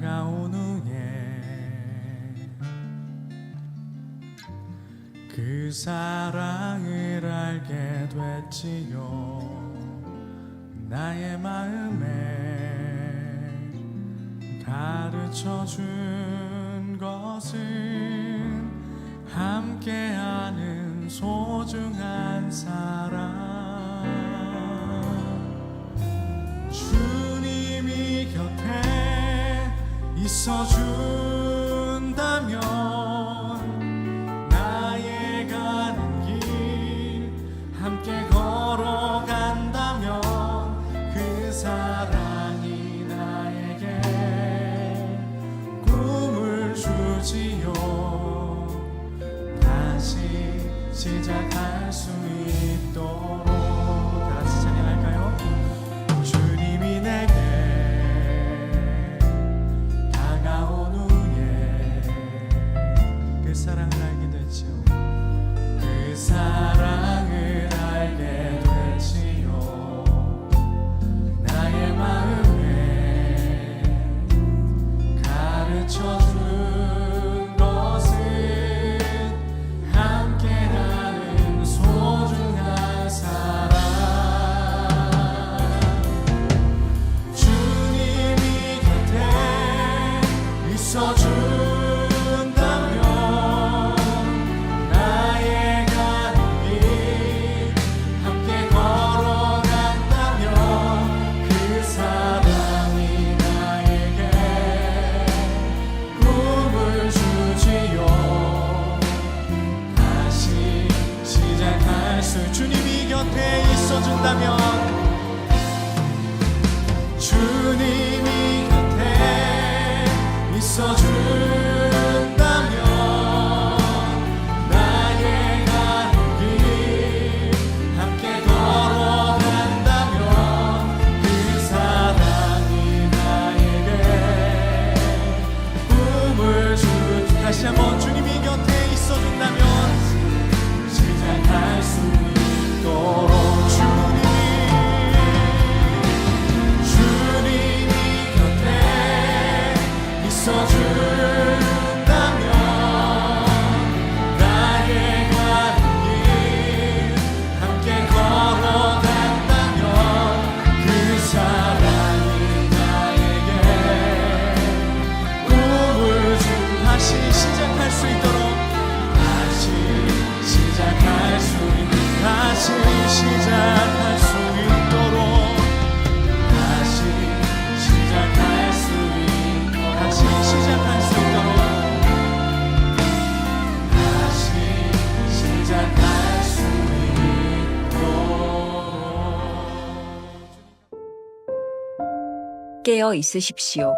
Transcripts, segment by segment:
다가온 후에 그 사랑을 알게 됐지요. 나의 마음에 가르쳐준 것은 함께하는 소중한 사랑. 주님이 곁에 있어준다면, 나의 가는 길 함께 걸어간다면 그 사랑이 나에게 꿈을 주지요. 다시 시작할 수 있도록 같이 찬양할까요? 주님이 내게 다가온 후에 그 사랑을 알게 됐지요. 그 사랑을 알게 됐지요. 나의 마음에 가르쳐준 것은 함께하는 소중한 사랑. 주님이 곁에 있어준다면, 나의 가는 길 함께 걸어간다면 그 사랑이 나에게 꿈을 주지요. 다시 시작할 수. 주님이 곁에 있어준다면, 주님이 곁에 있어준다면, 나의 가는 길 함께 걸어간다면 그 사랑이 나에게 꿈을 주. 다시 한번 주님이 곁에 있어준다면 시작할 수 있도록. 주님이 곁에 있어준다면, 나의 가는 길 함께 걸어간다면 그 사랑이 나에게 꿈을 주. 다시 시작할 수 있도록, 다시 시작할 수 있도록, 다시 시작할 수 있도록, 다시 시작할 수 있도록, 다시 시작할 수 있도록, 다시 시작할 수 있도록. 깨어 있으십시오.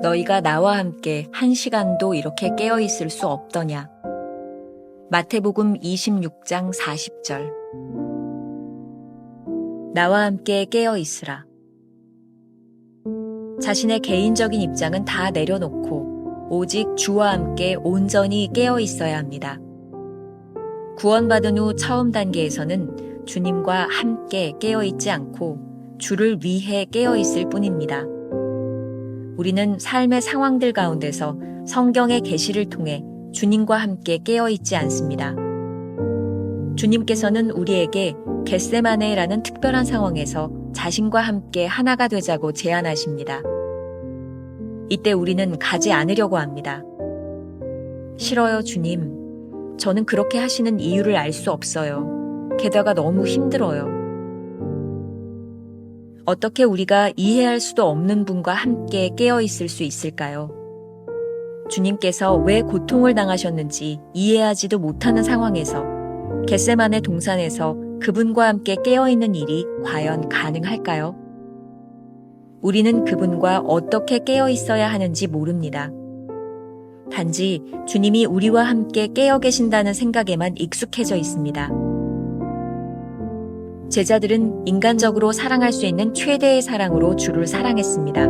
너희가 나와 함께 1시간도 이렇게 깨어 있을 수 없더냐. 마태복음 26장 40절. 나와 함께 깨어 있으라. 자신의 개인적인 입장은 다 내려놓고 오직 주와 함께 온전히 깨어 있어야 합니다. 구원받은 후 처음 단계에서는 주님과 함께 깨어 있지 않고 주를 위해 깨어 있을 뿐입니다. 우리는 삶의 상황들 가운데서 성경의 계시를 통해 주님과 함께 깨어 있지 않습니다. 주님께서는 우리에게 겟세마네라는 특별한 상황에서 자신과 함께 하나가 되자고 제안하십니다. 이때 우리는 가지 않으려고 합니다. 싫어요, 주님. 저는 그렇게 하시는 이유를 알 수 없어요. 게다가 너무 힘들어요. 어떻게 우리가 이해할 수도 없는 분과 함께 깨어 있을 수 있을까요? 주님께서 왜 고통을 당하셨는지 이해하지도 못하는 상황에서 겟세마네 동산에서 그분과 함께 깨어있는 일이 과연 가능할까요? 우리는 그분과 어떻게 깨어있어야 하는지 모릅니다. 단지 주님이 우리와 함께 깨어 계신다는 생각에만 익숙해져 있습니다. 제자들은 인간적으로 사랑할 수 있는 최대의 사랑으로 주를 사랑했습니다.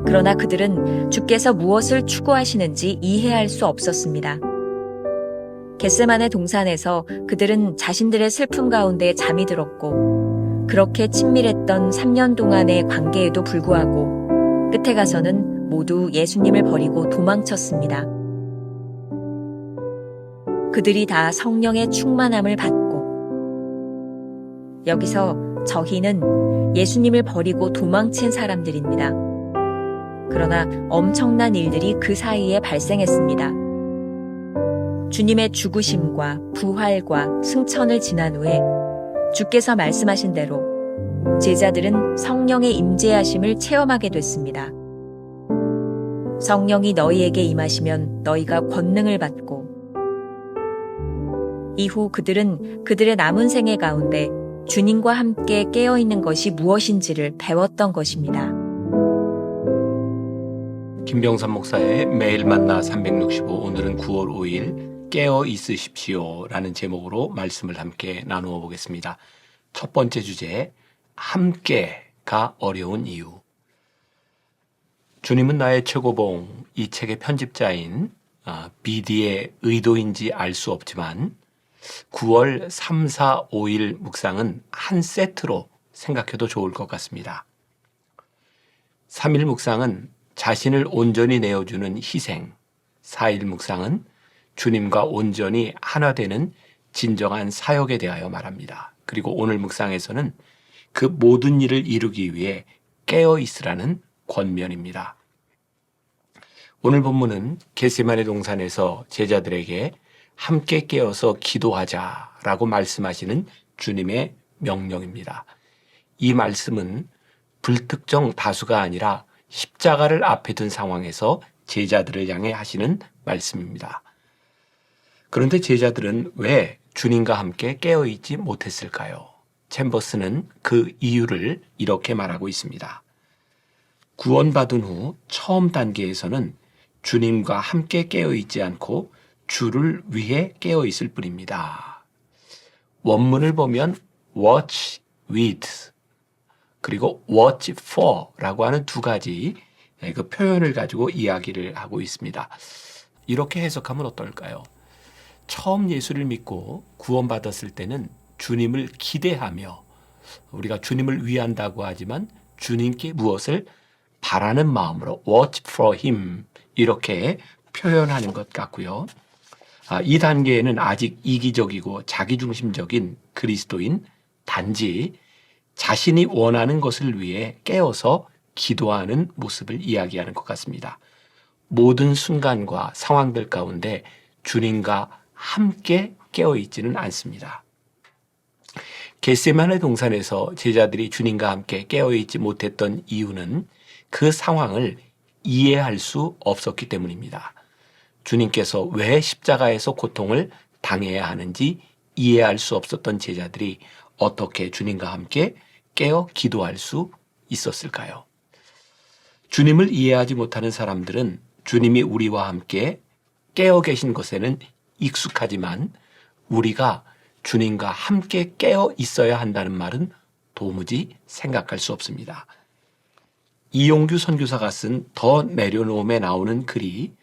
그러나 그들은 주께서 무엇을 추구하시는지 이해할 수 없었습니다. 겟세마네 동산에서 그들은 자신들의 슬픔 가운데 잠이 들었고, 그렇게 친밀했던 3년 동안의 관계에도 불구하고 끝에 가서는 모두 예수님을 버리고 도망쳤습니다. 그들이 다 성령의 충만함을 받고, 여기서 저희는 예수님을 버리고 도망친 사람들입니다. 그러나 엄청난 일들이 그 사이에 발생했습니다. 주님의 죽으심과 부활과 승천을 지난 후에 주께서 말씀하신 대로 제자들은 성령의 임재하심을 체험하게 됐습니다. 성령이 너희에게 임하시면 너희가 권능을 받고, 이후 그들은 그들의 남은 생애 가운데 주님과 함께 깨어있는 것이 무엇인지를 배웠던 것입니다. 김병삼 목사의 매일 만나 365, 오늘은 9월 5일 깨어 있으십시오 라는 제목으로 말씀을 함께 나누어 보겠습니다. 첫 번째 주제, 함께가 어려운 이유. 주님은 나의 최고봉, 이 책의 편집자인 BD의 의도인지 알 수 없지만 9월 3, 4, 5일 묵상은 한 세트로 생각해도 좋을 것 같습니다. 3일 묵상은 자신을 온전히 내어주는 희생, 4일 묵상은 주님과 온전히 하나 되는 진정한 사역에 대하여 말합니다. 그리고 오늘 묵상에서는 그 모든 일을 이루기 위해 깨어 있으라는 권면입니다. 오늘 본문은 겟세마네 동산에서 제자들에게 함께 깨어서 기도하자라고 말씀하시는 주님의 명령입니다. 이 말씀은 불특정 다수가 아니라 십자가를 앞에 둔 상황에서 제자들을 향해 하시는 말씀입니다. 그런데 제자들은 왜 주님과 함께 깨어있지 못했을까요? 챔버스는 그 이유를 이렇게 말하고 있습니다. 구원받은 후 처음 단계에서는 주님과 함께 깨어있지 않고 주를 위해 깨어있을 뿐입니다. 원문을 보면 watch with 그리고 watch for 라고 하는 두 가지 그 표현을 가지고 이야기를 하고 있습니다. 이렇게 해석하면 어떨까요? 처음 예수를 믿고 구원받았을 때는 주님을 기대하며 우리가 주님을 위한다고 하지만 주님께 무엇을 바라는 마음으로 watch for him 이렇게 표현하는 것 같고요. 이 단계에는 아직 이기적이고 자기중심적인 그리스도인 단지 자신이 원하는 것을 위해 깨어서 기도하는 모습을 이야기하는 것 같습니다. 모든 순간과 상황들 가운데 주님과 함께 깨어있지는 않습니다. 겟세마네 동산에서 제자들이 주님과 함께 깨어있지 못했던 이유는 그 상황을 이해할 수 없었기 때문입니다. 주님께서 왜 십자가에서 고통을 당해야 하는지 이해할 수 없었던 제자들이 어떻게 주님과 함께 깨어 기도할 수 있었을까요? 주님을 이해하지 못하는 사람들은 주님이 우리와 함께 깨어 계신 것에는 익숙하지만 우리가 주님과 함께 깨어 있어야 한다는 말은 도무지 생각할 수 없습니다. 이용규 선교사가 쓴 더 내려놓음에 나오는 글이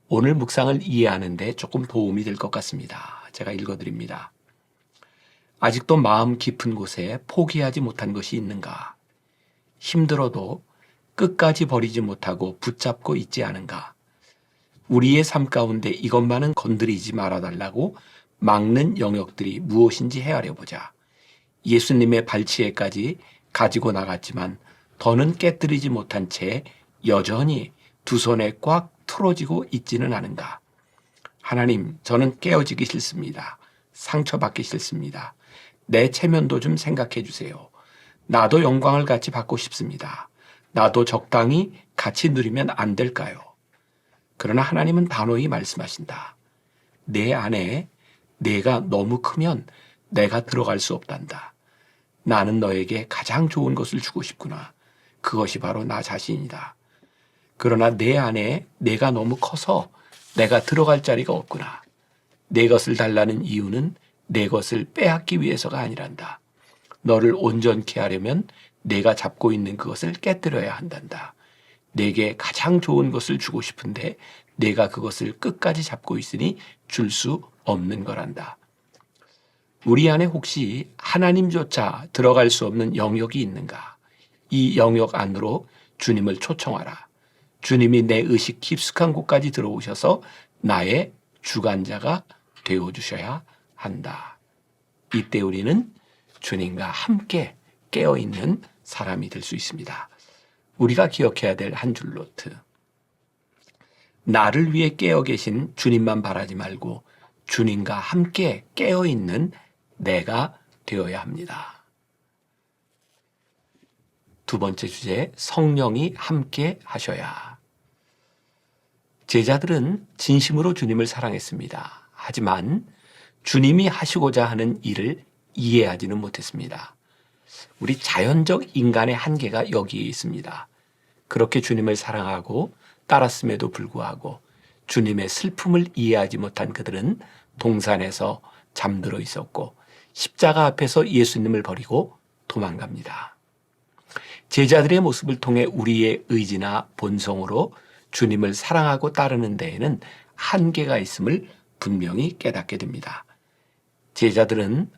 오늘 묵상을 이해하는 데 조금 도움이 될 것 같습니다. 제가 읽어드립니다. 아직도 마음 깊은 곳에 포기하지 못한 것이 있는가? 힘들어도 끝까지 버리지 못하고 붙잡고 있지 않은가? 우리의 삶 가운데 이것만은 건드리지 말아달라고 막는 영역들이 무엇인지 헤아려 보자. 예수님의 발치에까지 가지고 나갔지만 더는 깨뜨리지 못한 채 여전히 두 손에 꽉 틀어지고 있지는 않은가? 하나님, 저는 깨어지기 싫습니다. 상처받기 싫습니다. 내 체면도 좀 생각해 주세요. 나도 영광을 같이 받고 싶습니다. 나도 적당히 같이 누리면 안 될까요? 그러나 하나님은 단호히 말씀하신다. 내 안에 내가 너무 크면 내가 들어갈 수 없단다. 나는 너에게 가장 좋은 것을 주고 싶구나. 그것이 바로 나 자신이다. 그러나 내 안에 내가 너무 커서 내가 들어갈 자리가 없구나. 내 것을 달라는 이유는 내 것을 빼앗기 위해서가 아니란다. 너를 온전케 하려면 내가 잡고 있는 그것을 깨뜨려야 한단다. 내게 가장 좋은 것을 주고 싶은데 내가 그것을 끝까지 잡고 있으니 줄 수 없는 거란다. 우리 안에 혹시 하나님조차 들어갈 수 없는 영역이 있는가? 이 영역 안으로 주님을 초청하라. 주님이 내 의식 깊숙한 곳까지 들어오셔서 나의 주관자가 되어주셔야 한다. 이때 우리는 주님과 함께 깨어있는 사람이 될 수 있습니다. 우리가 기억해야 될 한 줄 노트. 나를 위해 깨어 계신 주님만 바라지 말고 주님과 함께 깨어있는 내가 되어야 합니다. 두 번째 주제, 성령이 함께 하셔야. 제자들은 진심으로 주님을 사랑했습니다. 하지만 주님이 하시고자 하는 일을 이해하지는 못했습니다. 우리 자연적 인간의 한계가 여기에 있습니다. 그렇게 주님을 사랑하고 따랐음에도 불구하고 주님의 슬픔을 이해하지 못한 그들은 동산에서 잠들어 있었고 십자가 앞에서 예수님을 버리고 도망갑니다. 제자들의 모습을 통해 우리의 의지나 본성으로 주님을 사랑하고 따르는 데에는 한계가 있음을 분명히 깨닫게 됩니다. 제자들은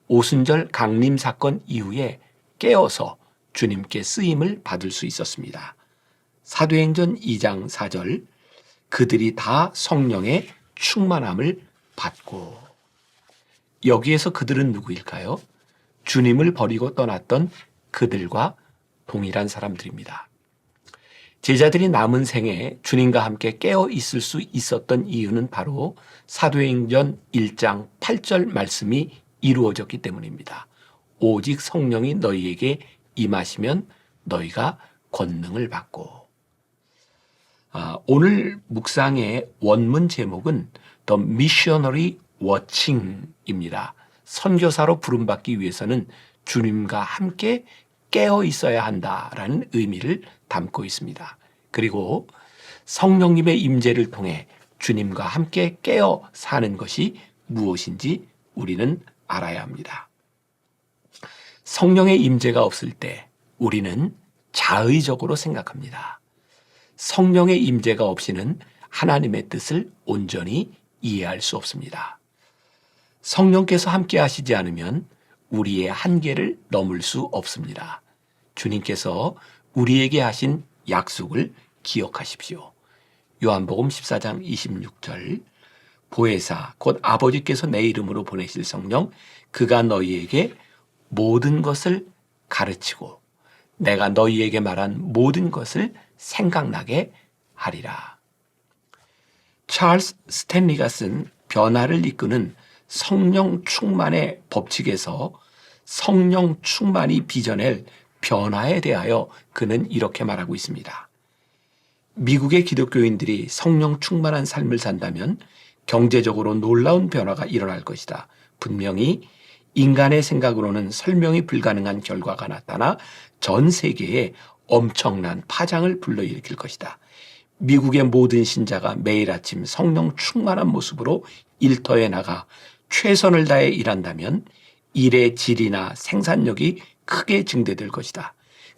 오순절 강림 사건 이후에 깨어서 주님께 쓰임을 받을 수 있었습니다. 사도행전 2장 4절, 그들이 다 성령의 충만함을 받고. 여기에서 그들은 누구일까요? 주님을 버리고 떠났던 그들과 동일한 사람들입니다. 제자들이 남은 생에 주님과 함께 깨어 있을 수 있었던 이유는 바로 사도행전 1장 8절 말씀이 이루어졌기 때문입니다. 오직 성령이 너희에게 임하시면 너희가 권능을 받고. 오늘 묵상의 원문 제목은 The Missionary Watching입니다. 선교사로 부름받기 위해서는 주님과 함께 깨어 있어야 한다라는 의미를 담고 있습니다. 그리고 성령님의 임재를 통해 주님과 함께 깨어 사는 것이 무엇인지 우리는 알아야 합니다. 성령의 임재가 없을 때 우리는 자의적으로 생각합니다. 성령의 임재가 없이는 하나님의 뜻을 온전히 이해할 수 없습니다. 성령께서 함께 하시지 않으면 우리의 한계를 넘을 수 없습니다. 주님께서 우리에게 하신 약속을 기억하십시오. 요한복음 14장 26절, 보혜사 곧 아버지께서 내 이름으로 보내실 성령, 그가 너희에게 모든 것을 가르치고 내가 너희에게 말한 모든 것을 생각나게 하리라. 찰스 스탠리가 쓴 변화를 이끄는 성령 충만의 법칙에서 성령 충만이 빚어낼 변화에 대하여 그는 이렇게 말하고 있습니다. 미국의 기독교인들이 성령 충만한 삶을 산다면 경제적으로 놀라운 변화가 일어날 것이다. 분명히 인간의 생각으로는 설명이 불가능한 결과가 나타나 전 세계에 엄청난 파장을 불러일으킬 것이다. 미국의 모든 신자가 매일 아침 성령 충만한 모습으로 일터에 나가 최선을 다해 일한다면 일의 질이나 생산력이 크게 증대될 것이다.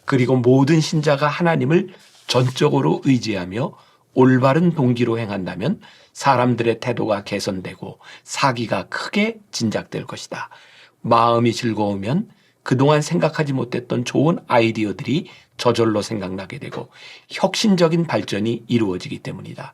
그리고 모든 신자가 하나님을 전적으로 의지하며 올바른 동기로 행한다면 사람들의 태도가 개선되고 사기가 크게 진작될 것이다. 마음이 즐거우면 그동안 생각하지 못했던 좋은 아이디어들이 저절로 생각나게 되고 혁신적인 발전이 이루어지기 때문이다.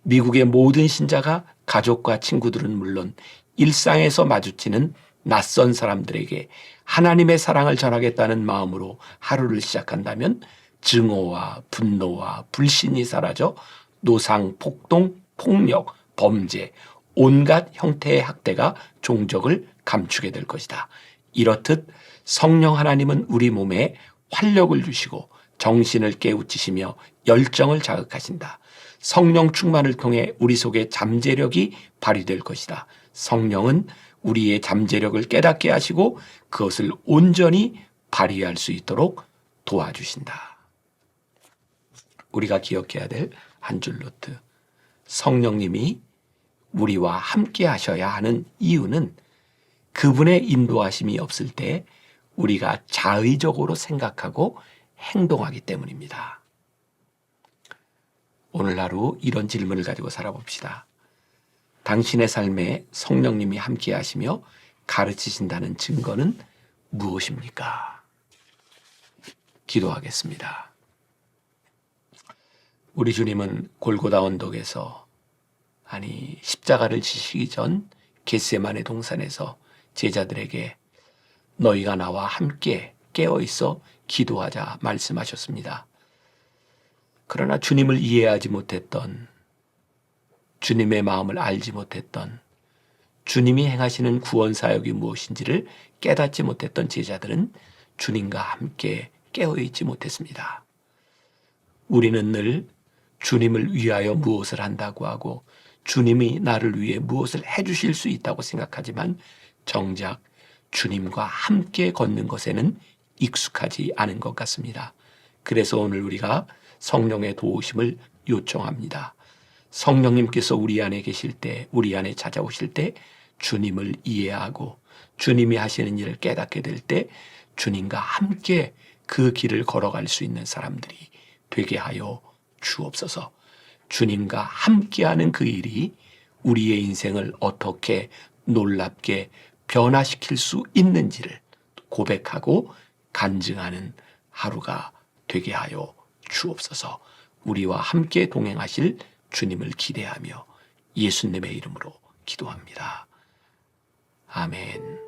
미국의 모든 신자가 가족과 친구들은 물론 일상에서 마주치는 낯선 사람들에게 하나님의 사랑을 전하겠다는 마음으로 하루를 시작한다면 증오와 분노와 불신이 사라져 노상, 폭동, 폭력, 범죄, 온갖 형태의 학대가 종적을 감추게 될 것이다. 이렇듯 성령 하나님은 우리 몸에 활력을 주시고 정신을 깨우치시며 열정을 자극하신다. 성령 충만을 통해 우리 속에 잠재력이 발휘될 것이다. 성령은 우리의 잠재력을 깨닫게 하시고 그것을 온전히 발휘할 수 있도록 도와주신다. 우리가 기억해야 될 한 줄 노트. 성령님이 우리와 함께 하셔야 하는 이유는 그분의 인도하심이 없을 때 우리가 자의적으로 생각하고 행동하기 때문입니다. 오늘 하루 이런 질문을 가지고 살아봅시다. 당신의 삶에 성령님이 함께 하시며 가르치신다는 증거는 무엇입니까? 기도하겠습니다. 우리 주님은 골고다 언덕에서 십자가를 지시기 전 겟세마네 동산에서 제자들에게 너희가 나와 함께 깨어있어 기도하자 말씀하셨습니다. 그러나 주님을 이해하지 못했던, 주님의 마음을 알지 못했던, 주님이 행하시는 구원 사역이 무엇인지를 깨닫지 못했던 제자들은 주님과 함께 깨어있지 못했습니다. 우리는 늘 주님을 위하여 무엇을 한다고 하고 주님이 나를 위해 무엇을 해주실 수 있다고 생각하지만 정작 주님과 함께 걷는 것에는 익숙하지 않은 것 같습니다. 그래서 오늘 우리가 성령의 도우심을 요청합니다. 성령님께서 우리 안에 계실 때, 우리 안에 찾아오실 때 주님을 이해하고 주님이 하시는 일을 깨닫게 될 때 주님과 함께 그 길을 걸어갈 수 있는 사람들이 되게 하여 주옵소서. 주님과 함께하는 그 일이 우리의 인생을 어떻게 놀랍게 변화시킬 수 있는지를 고백하고 간증하는 하루가 되게 하여 주옵소서. 우리와 함께 동행하실 주님을 기대하며 예수님의 이름으로 기도합니다. 아멘.